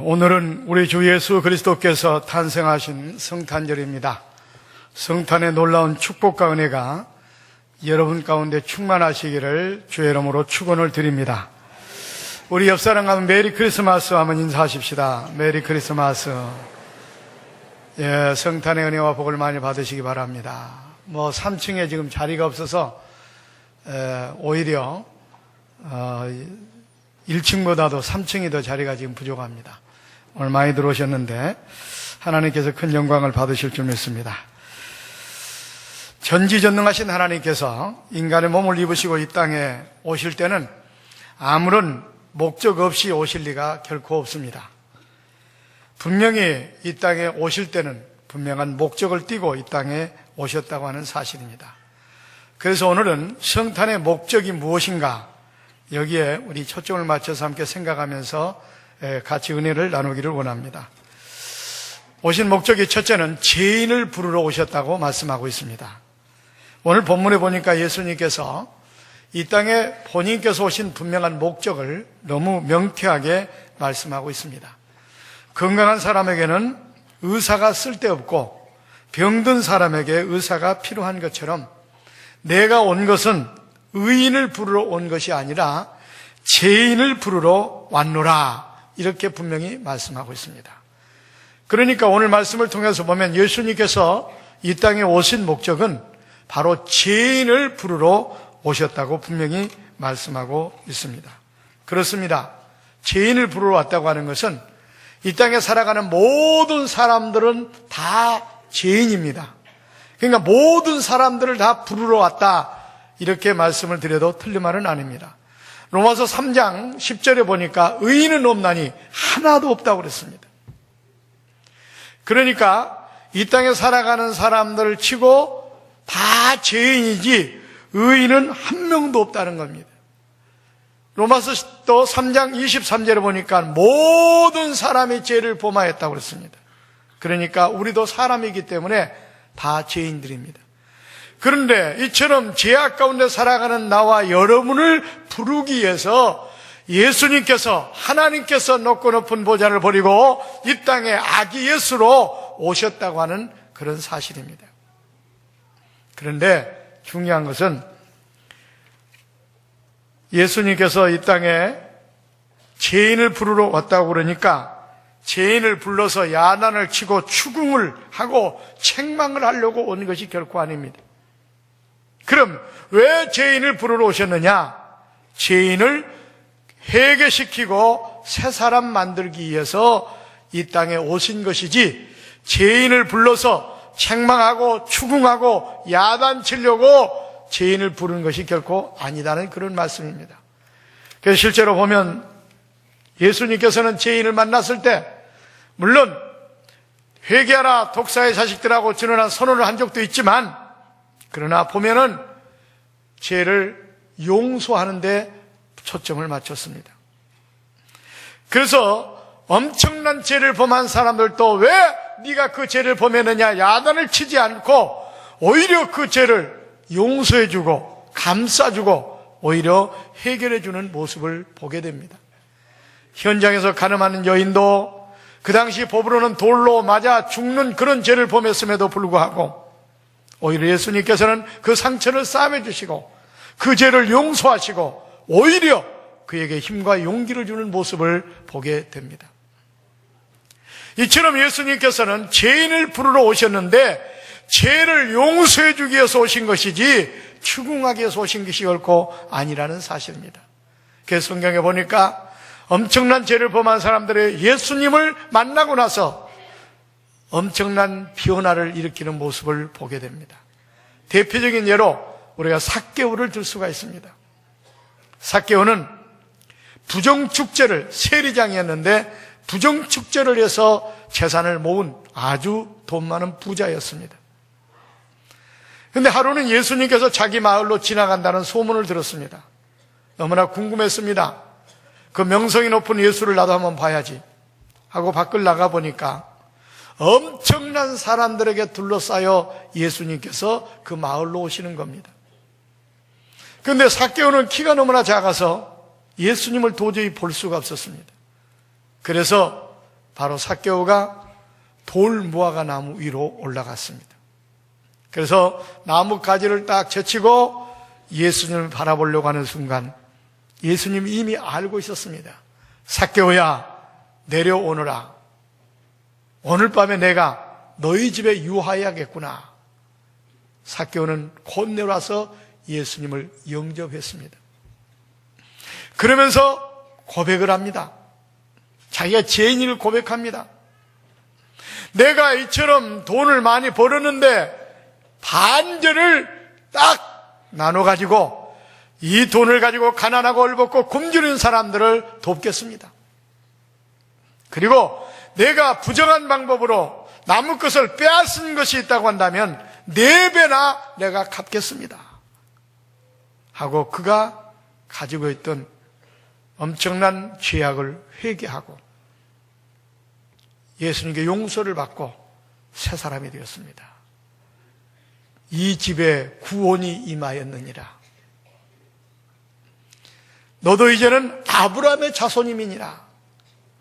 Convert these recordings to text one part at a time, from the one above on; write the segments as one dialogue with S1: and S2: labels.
S1: 오늘은 우리 주 예수 그리스도께서 탄생하신 성탄절입니다. 성탄의 놀라운 축복과 은혜가 여러분 가운데 충만하시기를 주의 이름으로 축원을 드립니다. 우리 옆사람 가면 메리 크리스마스 한번 인사하십시다. 메리 크리스마스. 예, 성탄의 은혜와 복을 많이 받으시기 바랍니다. 3층에 지금 자리가 없어서 오히려 1층보다도 3층이 더 자리가 지금 부족합니다. 오늘 많이 들어오셨는데 하나님께서 큰 영광을 받으실 줄 믿습니다. 전지전능하신 하나님께서 인간의 몸을 입으시고 이 땅에 오실 때는 아무런 목적 없이 오실 리가 결코 없습니다. 분명히 이 땅에 오실 때는 분명한 목적을 띠고 이 땅에 오셨다고 하는 사실입니다. 그래서 오늘은 성탄의 목적이 무엇인가, 여기에 우리 초점을 맞춰서 함께 생각하면서 같이 은혜를 나누기를 원합니다. 오신 목적이 첫째는 죄인을 부르러 오셨다고 말씀하고 있습니다. 오늘 본문에 보니까 예수님께서 이 땅에 본인께서 오신 분명한 목적을 너무 명쾌하게 말씀하고 있습니다. 건강한 사람에게는 의사가 쓸데없고 병든 사람에게 의사가 필요한 것처럼 내가 온 것은 의인을 부르러 온 것이 아니라 죄인을 부르러 왔노라, 이렇게 분명히 말씀하고 있습니다. 그러니까 오늘 말씀을 통해서 보면 예수님께서 이 땅에 오신 목적은 바로 죄인을 부르러 오셨다고 분명히 말씀하고 있습니다. 그렇습니다. 죄인을 부르러 왔다고 하는 것은 이 땅에 살아가는 모든 사람들은 다 죄인입니다. 그러니까 모든 사람들을 다 부르러 왔다, 이렇게 말씀을 드려도 틀린 말은 아닙니다. 로마서 3장 10절에 보니까 의인은 없나니 하나도 없다고 그랬습니다. 그러니까 이 땅에 살아가는 사람들을 치고 다 죄인이지 의인은 한 명도 없다는 겁니다. 로마서 또 3장 23절에 보니까 모든 사람이 죄를 범하였다고 그랬습니다. 그러니까 우리도 사람이기 때문에 다 죄인들입니다. 그런데 이처럼 죄악 가운데 살아가는 나와 여러분을 부르기 위해서 예수님께서, 하나님께서 높고 높은 보좌를 버리고 이 땅에 아기 예수로 오셨다고 하는 그런 사실입니다. 그런데 중요한 것은 예수님께서 이 땅에 죄인을 부르러 왔다고 그러니까 죄인을 불러서 야단을 치고 추궁을 하고 책망을 하려고 온 것이 결코 아닙니다. 그럼 왜 죄인을 부르러 오셨느냐? 죄인을 회개시키고 새 사람 만들기 위해서 이 땅에 오신 것이지, 죄인을 불러서 책망하고 추궁하고 야단치려고 죄인을 부르는 것이 결코 아니다는 그런 말씀입니다. 그래서 실제로 보면 예수님께서는 죄인을 만났을 때 물론 회개하라 독사의 자식들하고 진언한 선언을 한 적도 있지만, 그러나 보면은 죄를 용서하는 데 초점을 맞췄습니다. 그래서 엄청난 죄를 범한 사람들도 왜 네가 그 죄를 범했느냐 야단을 치지 않고 오히려 그 죄를 용서해주고 감싸주고 오히려 해결해주는 모습을 보게 됩니다. 현장에서 가늠하는 여인도 그 당시 법으로는 돌로 맞아 죽는 그런 죄를 범했음에도 불구하고 오히려 예수님께서는 그 상처를 싸매주시고 그 죄를 용서하시고 오히려 그에게 힘과 용기를 주는 모습을 보게 됩니다. 이처럼 예수님께서는 죄인을 부르러 오셨는데 죄를 용서해 주기 위해서 오신 것이지 추궁하기 위해서 오신 것이 결코 아니라는 사실입니다. 그래서 성경에 보니까 엄청난 죄를 범한 사람들이 예수님을 만나고 나서 엄청난 변화를 일으키는 모습을 보게 됩니다. 대표적인 예로 우리가 삭개오를 들 수가 있습니다. 삭개오는 부정축제를, 세리장이었는데 부정축제를 해서 재산을 모은 아주 돈 많은 부자였습니다. 그런데 하루는 예수님께서 자기 마을로 지나간다는 소문을 들었습니다. 너무나 궁금했습니다. 그 명성이 높은 예수를 나도 한번 봐야지 하고 밖을 나가보니까 엄청난 사람들에게 둘러싸여 예수님께서 그 마을로 오시는 겁니다. 그런데 삭개오는 키가 너무나 작아서 예수님을 도저히 볼 수가 없었습니다. 그래서 바로 삭개오가 돌무화과 나무 위로 올라갔습니다. 그래서 나무 가지를 딱 젖히고 예수님을 바라보려고 하는 순간 예수님이 이미 알고 있었습니다. 삭개오야, 내려오너라. 오늘 밤에 내가 너희 집에 유하여야겠구나. 삭개오는 곧 내려와서 예수님을 영접했습니다. 그러면서 고백을 합니다. 자기가 죄인을 고백합니다. 내가 이처럼 돈을 많이 벌었는데 반절을 딱 나눠가지고 이 돈을 가지고 가난하고 얼벗고 굶주린 사람들을 돕겠습니다. 그리고 내가 부정한 방법으로 남의 것을 빼앗은 것이 있다고 한다면 4배나 내가 갚겠습니다. 하고 그가 가지고 있던 엄청난 죄악을 회개하고 예수님께 용서를 받고 새 사람이 되었습니다. 이 집에 구원이 임하였느니라. 너도 이제는 아브라함의 자손임이니라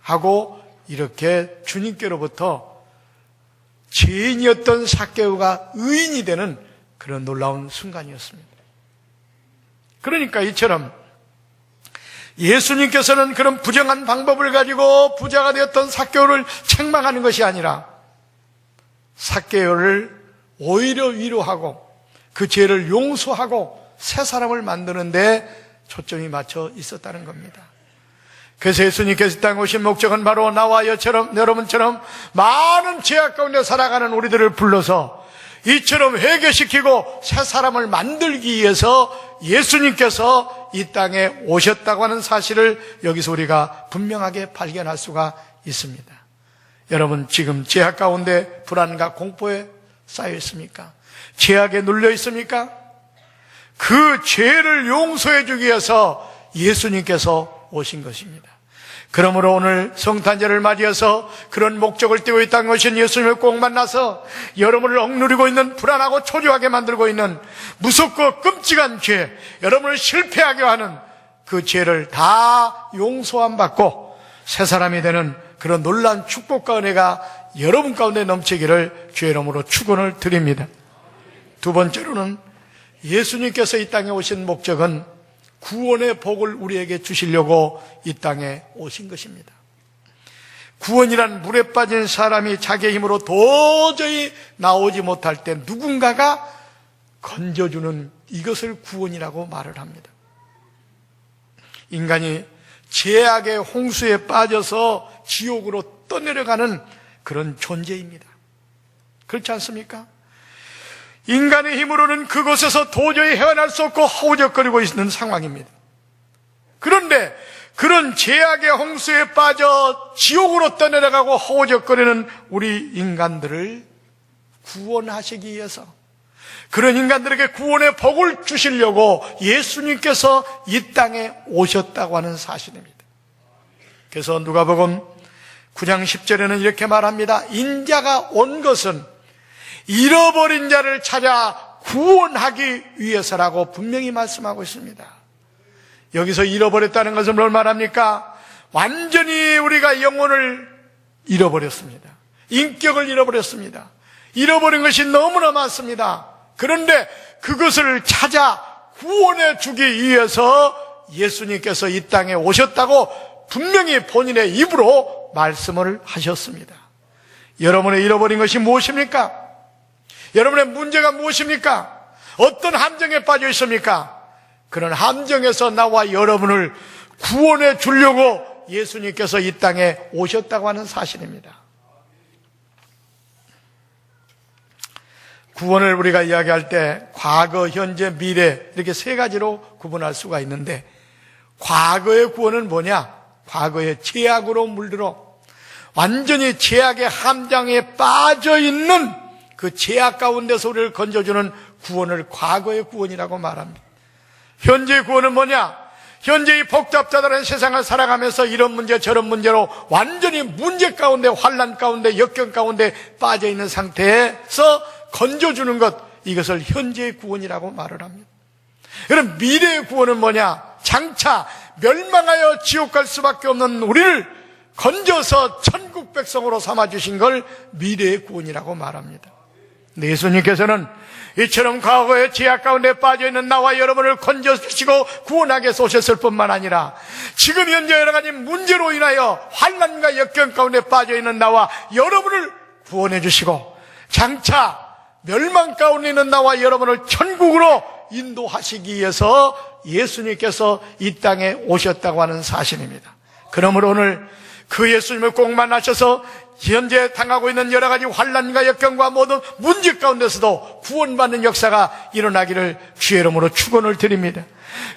S1: 하고 이렇게 주님께로부터 죄인이었던 삭개오가 의인이 되는 그런 놀라운 순간이었습니다. 그러니까 이처럼 예수님께서는 그런 부정한 방법을 가지고 부자가 되었던 삭개오를 책망하는 것이 아니라 삭개오를 오히려 위로하고 그 죄를 용서하고 새 사람을 만드는 데 초점이 맞춰 있었다는 겁니다. 그래서 예수님께서 이 땅에 오신 목적은 바로 나와 여러분처럼 많은 죄악 가운데 살아가는 우리들을 불러서 이처럼 회개시키고 새 사람을 만들기 위해서 예수님께서 이 땅에 오셨다고 하는 사실을 여기서 우리가 분명하게 발견할 수가 있습니다. 여러분, 지금 죄악 가운데 불안과 공포에 쌓여 있습니까? 죄악에 눌려 있습니까? 그 죄를 용서해 주기 위해서 예수님께서 오신 것입니다. 그러므로 오늘 성탄절을 맞이해서 그런 목적을 띠고 이 땅에 오신 예수님을 꼭 만나서 여러분을 억누르고 있는 불안하고 초조하게 만들고 있는 무섭고 끔찍한 죄, 여러분을 실패하게 하는 그 죄를 다 용서함 받고 새 사람이 되는 그런 놀라운 축복과 은혜가 여러분 가운데 넘치기를 주의 이름으로 축원을 드립니다. 두 번째로는 예수님께서 이 땅에 오신 목적은 구원의 복을 우리에게 주시려고 이 땅에 오신 것입니다. 구원이란 물에 빠진 사람이 자기의 힘으로 도저히 나오지 못할 때 누군가가 건져주는 이것을 구원이라고 말을 합니다. 인간이 죄악의 홍수에 빠져서 지옥으로 떠내려가는 그런 존재입니다. 그렇지 않습니까? 인간의 힘으로는 그곳에서 도저히 헤어날 수 없고 허우적거리고 있는 상황입니다. 그런데 그런 죄악의 홍수에 빠져 지옥으로 떠내려가고 허우적거리는 우리 인간들을 구원하시기 위해서, 그런 인간들에게 구원의 복을 주시려고 예수님께서 이 땅에 오셨다고 하는 사실입니다. 그래서 누가복음 9장 10절에는 이렇게 말합니다. 인자가 온 것은 잃어버린 자를 찾아 구원하기 위해서라고 분명히 말씀하고 있습니다. 여기서 잃어버렸다는 것은 뭘 말합니까? 완전히 우리가 영혼을 잃어버렸습니다. 인격을 잃어버렸습니다. 잃어버린 것이 너무나 많습니다. 그런데 그것을 찾아 구원해 주기 위해서 예수님께서 이 땅에 오셨다고 분명히 본인의 입으로 말씀을 하셨습니다. 여러분의 잃어버린 것이 무엇입니까? 여러분의 문제가 무엇입니까? 어떤 함정에 빠져 있습니까? 그런 함정에서 나와 여러분을 구원해 주려고 예수님께서 이 땅에 오셨다고 하는 사실입니다. 구원을 우리가 이야기할 때 과거, 현재, 미래 이렇게 세 가지로 구분할 수가 있는데, 과거의 구원은 뭐냐? 과거의 죄악으로 물들어 완전히 죄악의 함정에 빠져 있는 그 죄악 가운데서 우리를 건져주는 구원을 과거의 구원이라고 말합니다. 현재의 구원은 뭐냐? 현재 이 복잡하다는 세상을 살아가면서 이런 문제 저런 문제로 완전히 문제 가운데, 환난 가운데, 역경 가운데 빠져 있는 상태에서 건져주는 것, 이것을 현재의 구원이라고 말을 합니다. 그럼 미래의 구원은 뭐냐? 장차 멸망하여 지옥 갈 수밖에 없는 우리를 건져서 천국 백성으로 삼아주신 걸 미래의 구원이라고 말합니다. 예수님께서는 이처럼 과거의 죄악 가운데 빠져있는 나와 여러분을 건져주시고 구원하기 위해서 오셨을 뿐만 아니라 지금 현재 여러 가지 문제로 인하여 환난과 역경 가운데 빠져있는 나와 여러분을 구원해 주시고 장차 멸망 가운데 있는 나와 여러분을 천국으로 인도하시기 위해서 예수님께서 이 땅에 오셨다고 하는 사실입니다. 그러므로 오늘 그 예수님을 꼭 만나셔서 현재 당하고 있는 여러 가지 환난과 역경과 모든 문제 가운데서도 구원받는 역사가 일어나기를 주의 이름으로 축원을 드립니다.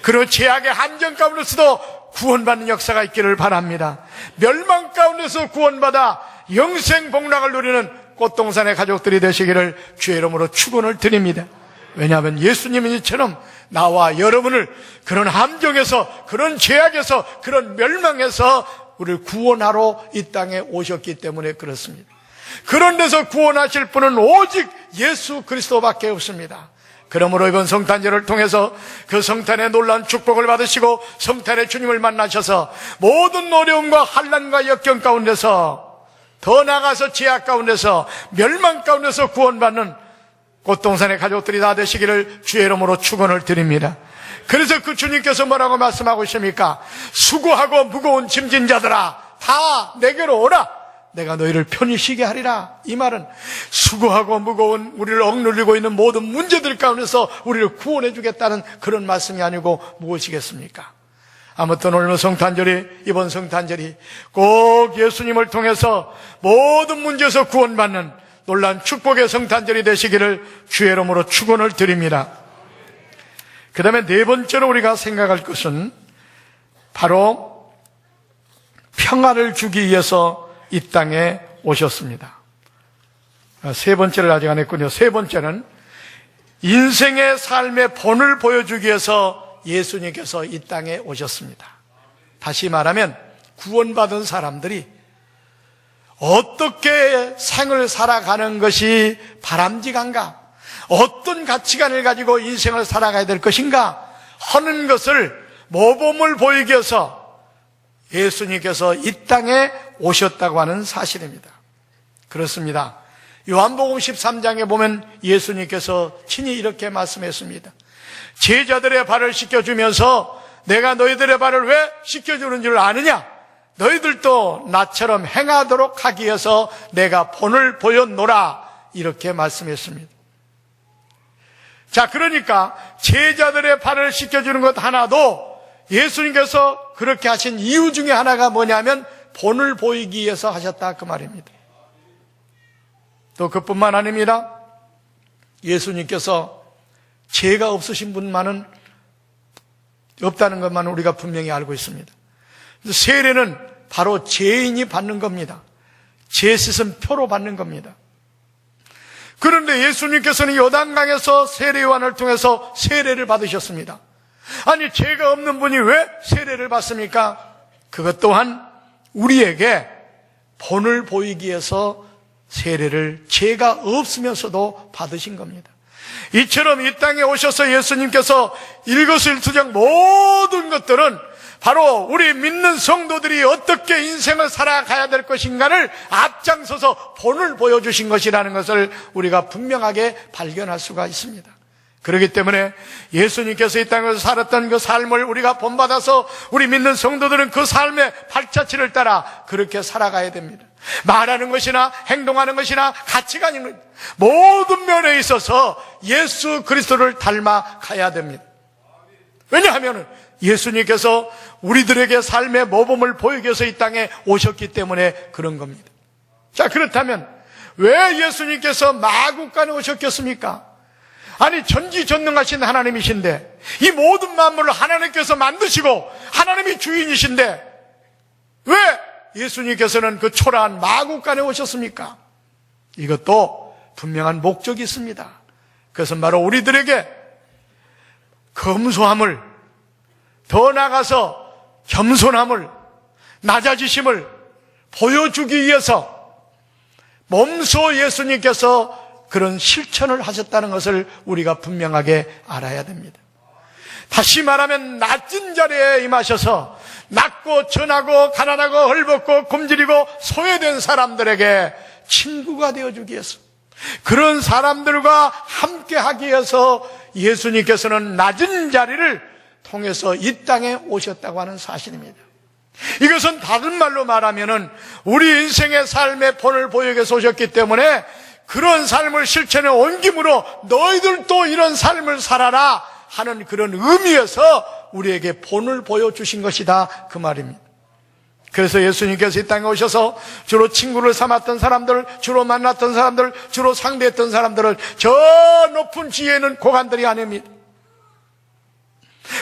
S1: 그리고 죄악의 함정 가운데서도 구원받는 역사가 있기를 바랍니다. 멸망 가운데서 구원받아 영생 복락을 누리는 꽃동산의 가족들이 되시기를 주의 이름으로 축원을 드립니다. 왜냐하면 예수님은 이처럼 나와 여러분을 그런 함정에서, 그런 죄악에서, 그런 멸망에서 우리를 구원하러 이 땅에 오셨기 때문에 그렇습니다. 그런 데서 구원하실 분은 오직 예수 그리스도밖에 없습니다. 그러므로 이번 성탄절을 통해서 그 성탄의 놀라운 축복을 받으시고 성탄의 주님을 만나셔서 모든 어려움과 환난과 역경 가운데서, 더 나아가서 죄악 가운데서, 멸망 가운데서 구원받는 꽃동산의 가족들이 다 되시기를 주의 이름으로 축원을 드립니다. 그래서 그 주님께서 뭐라고 말씀하고 있습니까? 수고하고 무거운 짐진 자들아 다 내게로 오라, 내가 너희를 편히 쉬게 하리라. 이 말은 수고하고 무거운 우리를 억눌리고 있는 모든 문제들 가운데서 우리를 구원해 주겠다는 그런 말씀이 아니고 무엇이겠습니까? 아무튼 오늘 성탄절이, 이번 성탄절이 꼭 예수님을 통해서 모든 문제에서 구원받는 놀라운 축복의 성탄절이 되시기를 주의 이름으로 축원을 드립니다. 그 다음에 네 번째로 우리가 생각할 것은 바로 평화를 주기 위해서 이 땅에 오셨습니다. 세 번째를 아직 안 했군요. 세 번째는 인생의 삶의 본을 보여주기 위해서 예수님께서 이 땅에 오셨습니다. 다시 말하면 구원받은 사람들이 어떻게 생을 살아가는 것이 바람직한가, 어떤 가치관을 가지고 인생을 살아가야 될 것인가 하는 것을 모범을 보이기 위해서 예수님께서 이 땅에 오셨다고 하는 사실입니다. 그렇습니다. 요한복음 13장에 보면 예수님께서 친히 이렇게 말씀했습니다. 제자들의 발을 씻겨주면서 내가 너희들의 발을 왜 씻겨주는 줄 아느냐? 너희들도 나처럼 행하도록 하기 위해서 내가 본을 보였노라, 이렇게 말씀했습니다. 자, 그러니까 제자들의 발을 씻겨주는 것 하나도 예수님께서 그렇게 하신 이유 중에 하나가 뭐냐면 본을 보이기 위해서 하셨다, 그 말입니다. 또 그뿐만 아닙니다. 예수님께서 죄가 없으신 분만은 없다는 것만 우리가 분명히 알고 있습니다. 세례는 바로 죄인이 받는 겁니다. 죄 씻은 표로 받는 겁니다. 그런데 예수님께서는 요단강에서 세례요한을 통해서 세례를 받으셨습니다. 아니, 죄가 없는 분이 왜 세례를 받습니까? 그것 또한 우리에게 본을 보이기 위해서 세례를 죄가 없으면서도 받으신 겁니다. 이처럼 이 땅에 오셔서 예수님께서 일거수일투족 모든 것들은 바로 우리 믿는 성도들이 어떻게 인생을 살아가야 될 것인가를 앞장서서 본을 보여주신 것이라는 것을 우리가 분명하게 발견할 수가 있습니다. 그렇기 때문에 예수님께서 이 땅에서 살았던 그 삶을 우리가 본받아서 우리 믿는 성도들은 그 삶의 발자취를 따라 그렇게 살아가야 됩니다. 말하는 것이나 행동하는 것이나 가치관이 모든 면에 있어서 예수 그리스도를 닮아가야 됩니다. 왜냐하면 예수님께서 우리들에게 삶의 모범을 보이기 위해서 이 땅에 오셨기 때문에 그런 겁니다. 자, 그렇다면 왜 예수님께서 마국간에 오셨겠습니까? 아니, 전지전능하신 하나님이신데, 이 모든 만물을 하나님께서 만드시고 하나님이 주인이신데 왜 예수님께서는 그 초라한 마국간에 오셨습니까? 이것도 분명한 목적이 있습니다. 그것은 바로 우리들에게 검소함을, 더 나아가서 겸손함을, 낮아지심을 보여주기 위해서 몸소 예수님께서 그런 실천을 하셨다는 것을 우리가 분명하게 알아야 됩니다. 다시 말하면 낮은 자리에 임하셔서 낮고 전하고 가난하고 헐벗고 굶주리고 소외된 사람들에게 친구가 되어주기 위해서, 그런 사람들과 함께하기 위해서 예수님께서는 낮은 자리를 통해서 이 땅에 오셨다고 하는 사실입니다. 이것은 다른 말로 말하면은 우리 인생의 삶의 본을 보이기 위해서 오셨기 때문에 그런 삶을 실천에 옮김으로 너희들도 이런 삶을 살아라 하는 그런 의미에서 우리에게 본을 보여주신 것이다, 그 말입니다. 그래서 예수님께서 이 땅에 오셔서 주로 친구를 삼았던 사람들, 주로 만났던 사람들, 주로 상대했던 사람들을 저 높은 지혜에 있는 고관들이 아닙니다.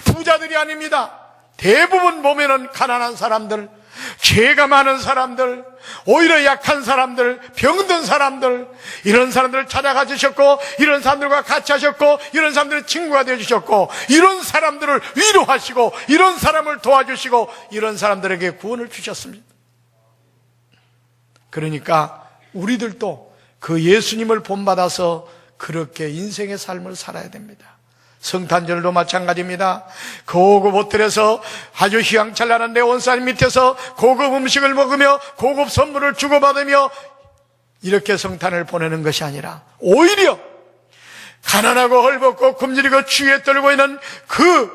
S1: 부자들이 아닙니다. 대부분 보면은 가난한 사람들, 죄가 많은 사람들, 오히려 약한 사람들, 병든 사람들, 이런 사람들을 찾아가 주셨고, 이런 사람들과 같이 하셨고, 이런 사람들의 친구가 되어주셨고, 이런 사람들을 위로하시고, 이런 사람을 도와주시고, 이런 사람들에게 구원을 주셨습니다. 그러니까 우리들도 그 예수님을 본받아서 그렇게 인생의 삶을 살아야 됩니다. 성탄절도 마찬가지입니다. 고급 호텔에서 아주 휘황찬란한 네온사인 밑에서 고급 음식을 먹으며 고급 선물을 주고받으며 이렇게 성탄을 보내는 것이 아니라 오히려 가난하고 헐벗고 굶주리고 추위에 떨고 있는 그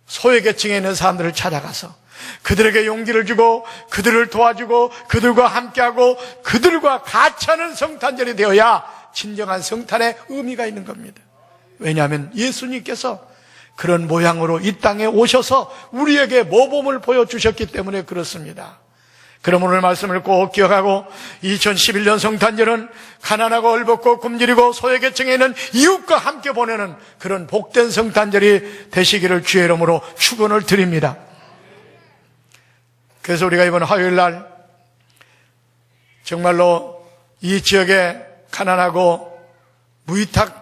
S1: 소외계층에 있는 사람들을 찾아가서 그들에게 용기를 주고 그들을 도와주고 그들과 함께하고 그들과 같이 하는 성탄절이 되어야 진정한 성탄의 의미가 있는 겁니다. 왜냐하면 예수님께서 그런 모양으로 이 땅에 오셔서 우리에게 모범을 보여주셨기 때문에 그렇습니다. 그럼 오늘 말씀을 꼭 기억하고 2011년 성탄절은 가난하고 헐벗고 굶주리고 소외계층에 있는 이웃과 함께 보내는 그런 복된 성탄절이 되시기를 주의 이름으로 축원을 드립니다. 그래서 우리가 이번 화요일 날 정말로 이 지역에 가난하고 무위탁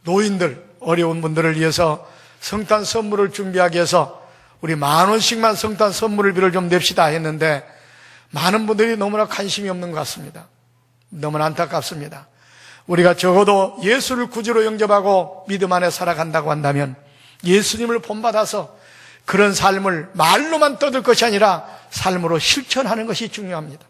S1: 노인들, 어려운 분들을 위해서 성탄 선물을 준비하기 위해서 우리 10,000원씩만 성탄 선물을 비를 좀 냅시다 했는데 많은 분들이 너무나 관심이 없는 것 같습니다. 너무나 안타깝습니다. 우리가 적어도 예수를 구주로 영접하고 믿음 안에 살아간다고 한다면 예수님을 본받아서 그런 삶을 말로만 떠들 것이 아니라 삶으로 실천하는 것이 중요합니다.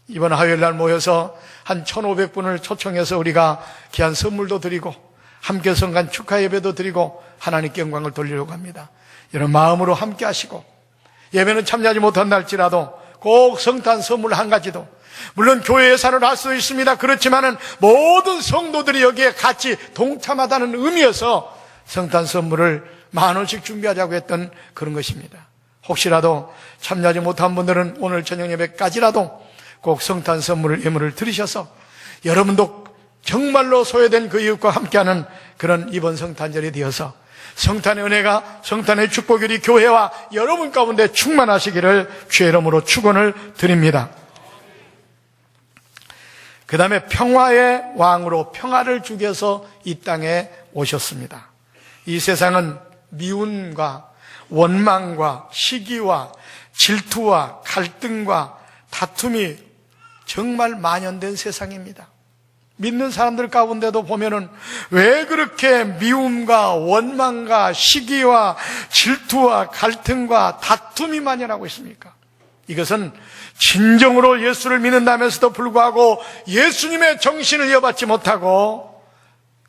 S1: 이번 화요일 날 모여서 한 1,500분을 초청해서 우리가 귀한 선물도 드리고 함께 성간 축하 예배도 드리고 하나님께 영광을 돌리려고 합니다. 여러분 마음으로 함께 하시고 예배는 참여하지 못한다 할지라도 꼭 성탄 선물 한 가지도, 물론 교회 예산으로 할 수 있습니다. 그렇지만은 모든 성도들이 여기에 같이 동참하다는 의미에서 성탄 선물을 10,000원씩 준비하자고 했던 그런 것입니다. 혹시라도 참여하지 못한 분들은 오늘 저녁 예배까지라도 꼭 성탄 선물을 예물을 드리셔서 여러분도 정말로 소외된 그 이웃과 함께하는 그런 이번 성탄절이 되어서 성탄의 은혜가, 성탄의 축복이 우리 교회와 여러분 가운데 충만하시기를 주의 이름으로 축원을 드립니다. 그 다음에 평화의 왕으로 평화를 주기 위해서 이 땅에 오셨습니다. 이 세상은 미움과 원망과 시기와 질투와 갈등과 다툼이 정말 만연된 세상입니다. 믿는 사람들 가운데도 보면은 왜 그렇게 미움과 원망과 시기와 질투와 갈등과 다툼이 만연하고 있습니까? 이것은 진정으로 예수를 믿는다면서도 불구하고 예수님의 정신을 이어받지 못하고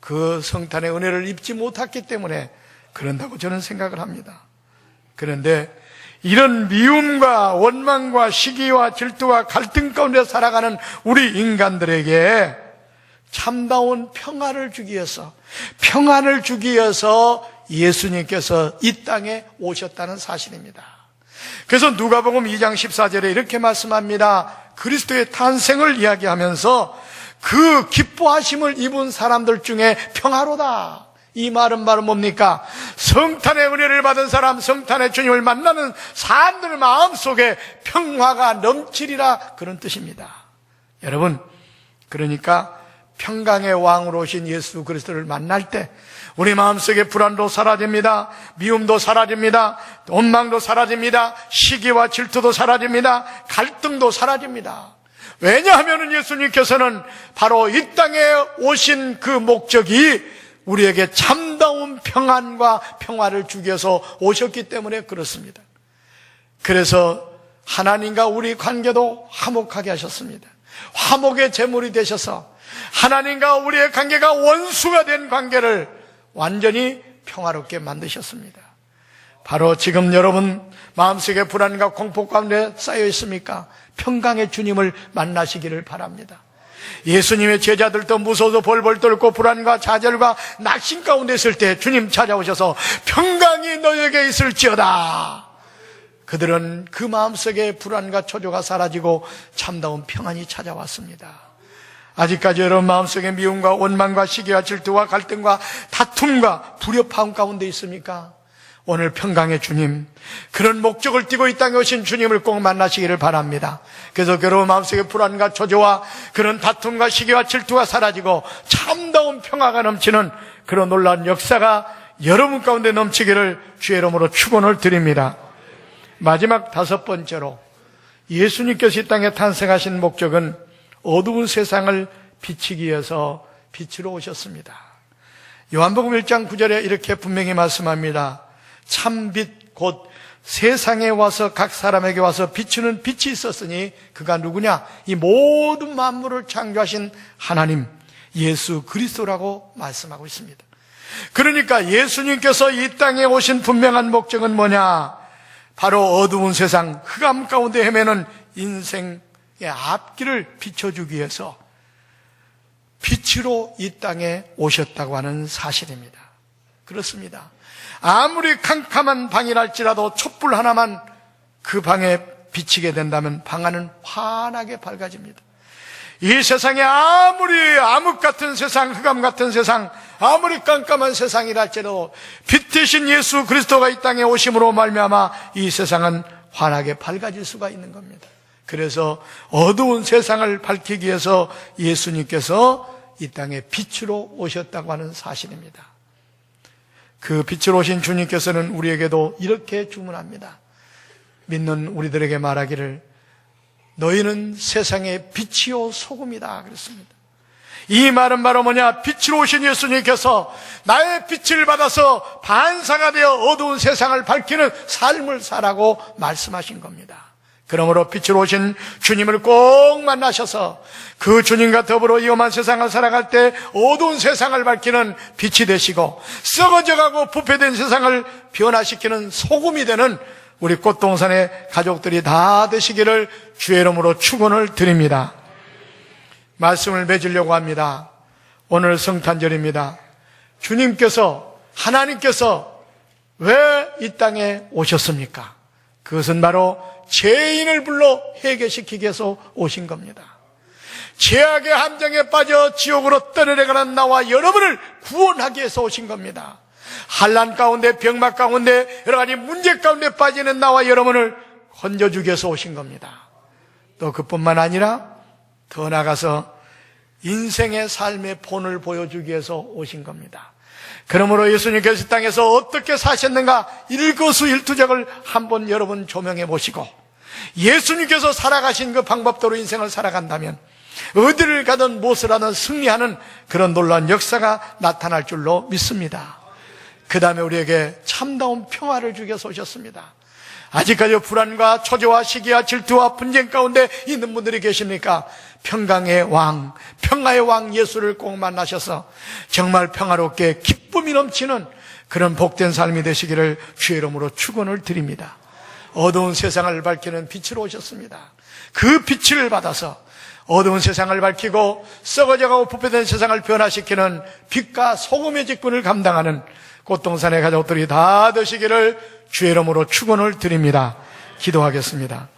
S1: 그 성탄의 은혜를 입지 못했기 때문에 그런다고 저는 생각을 합니다. 그런데 이런 미움과 원망과 시기와 질투와 갈등 가운데 살아가는 우리 인간들에게 참다운 평화를 주기 위해서, 평안을 주기 위해서 예수님께서 이 땅에 오셨다는 사실입니다. 그래서 누가복음 2장 14절에 이렇게 말씀합니다. 그리스도의 탄생을 이야기하면서 그 기뻐하심을 입은 사람들 중에 평화로다. 이 말은 뭡니까? 성탄의 은혜를 받은 사람, 성탄의 주님을 만나는 사람들 마음속에 평화가 넘치리라, 그런 뜻입니다. 여러분, 그러니까 평강의 왕으로 오신 예수 그리스도를 만날 때 우리 마음속에 불안도 사라집니다. 미움도 사라집니다. 원망도 사라집니다. 시기와 질투도 사라집니다. 갈등도 사라집니다. 왜냐하면 예수님께서는 바로 이 땅에 오신 그 목적이 우리에게 참다운 평안과 평화를 주기 위해서 오셨기 때문에 그렇습니다. 그래서 하나님과 우리 관계도 화목하게 하셨습니다. 화목의 제물이 되셔서 하나님과 우리의 관계가 원수가 된 관계를 완전히 평화롭게 만드셨습니다. 바로 지금 여러분 마음속에 불안과 공포 가운데 쌓여 있습니까? 평강의 주님을 만나시기를 바랍니다. 예수님의 제자들도 무서워서 벌벌 떨고 불안과 좌절과 낙심 가운데 있을 때 주님 찾아오셔서 평강이 너에게 있을지어다. 그들은 그 마음속에 불안과 초조가 사라지고 참다운 평안이 찾아왔습니다. 아직까지 여러분 마음속에 미움과 원망과 시기와 질투와 갈등과 다툼과 불협화음 가운데 있습니까? 오늘 평강의 주님, 그런 목적을 띠고 이 땅에 오신 주님을 꼭 만나시기를 바랍니다. 그래서 여러분 마음속에 불안과 초조와 그런 다툼과 시기와 질투가 사라지고 참다운 평화가 넘치는 그런 놀라운 역사가 여러분 가운데 넘치기를 주의 이름으로 축원을 드립니다. 마지막 5번째로 예수님께서 이 땅에 탄생하신 목적은 어두운 세상을 비치기 위해서 빛으로 오셨습니다. 요한복음 1장 9절에 이렇게 분명히 말씀합니다. 참빛 곧 세상에 와서 각 사람에게 와서 비추는 빛이 있었으니 그가 누구냐? 이 모든 만물을 창조하신 하나님 예수 그리스도라고 말씀하고 있습니다. 그러니까 예수님께서 이 땅에 오신 분명한 목적은 뭐냐? 바로 어두운 세상 흑암 가운데 헤매는 인생의 앞길을 비춰주기 위해서 빛으로 이 땅에 오셨다고 하는 사실입니다. 그렇습니다. 아무리 캄캄한 방이랄지라도 촛불 하나만 그 방에 비치게 된다면 방 안은 환하게 밝아집니다. 이 세상에 아무리 암흑 같은 세상, 흑암 같은 세상, 아무리 깜깜한 세상이랄지라도 빛 대신 예수 그리스도가 이 땅에 오심으로 말미암아 이 세상은 환하게 밝아질 수가 있는 겁니다. 그래서 어두운 세상을 밝히기 위해서 예수님께서 이 땅에 빛으로 오셨다고 하는 사실입니다. 그 빛으로 오신 주님께서는 우리에게도 이렇게 주문합니다. 믿는 우리들에게 말하기를 너희는 세상의 빛이요 소금이다 그랬습니다. 이 말은 바로 뭐냐? 빛으로 오신 예수님께서 나의 빛을 받아서 반사가 되어 어두운 세상을 밝히는 삶을 살라고 말씀하신 겁니다. 그러므로 빛으로 오신 주님을 꼭 만나셔서 그 주님과 더불어 위험한 세상을 살아갈 때 어두운 세상을 밝히는 빛이 되시고 썩어져가고 부패된 세상을 변화시키는 소금이 되는 우리 꽃동산의 가족들이 다 되시기를 주의 이름으로 축원을 드립니다. 말씀을 맺으려고 합니다. 오늘 성탄절입니다. 주님께서 하나님께서 왜 이 땅에 오셨습니까? 그것은 바로 죄인을 불러 회개시키기 위해서 오신 겁니다. 죄악의 함정에 빠져 지옥으로 떠내려가는 나와 여러분을 구원하기 위해서 오신 겁니다. 환난 가운데 병막 가운데 여러 가지 문제 가운데 빠지는 나와 여러분을 건져주기 위해서 오신 겁니다. 또 그뿐만 아니라 더 나아가서 인생의 삶의 본을 보여주기 위해서 오신 겁니다. 그러므로 예수님께서 땅에서 어떻게 사셨는가 일거수일투족을 한번 여러분 조명해 보시고 예수님께서 살아가신 그 방법대로 인생을 살아간다면 어디를 가든 무엇을 하든 승리하는 그런 놀라운 역사가 나타날 줄로 믿습니다. 그 다음에 우리에게 참다운 평화를 주기 위해서 오셨습니다. 아직까지 불안과 초조와 시기와 질투와 분쟁 가운데 있는 분들이 계십니까? 평강의 왕, 평화의 왕 예수를 꼭 만나셔서 정말 평화롭게 기쁨이 넘치는 그런 복된 삶이 되시기를 주의 이름으로 축원을 드립니다. 어두운 세상을 밝히는 빛으로 오셨습니다. 그 빛을 받아서 어두운 세상을 밝히고 썩어져가고 부패된 세상을 변화시키는 빛과 소금의 직분을 감당하는 꽃동산의 가족들이 다 되시기를 주의 이름으로 축원을 드립니다. 기도하겠습니다.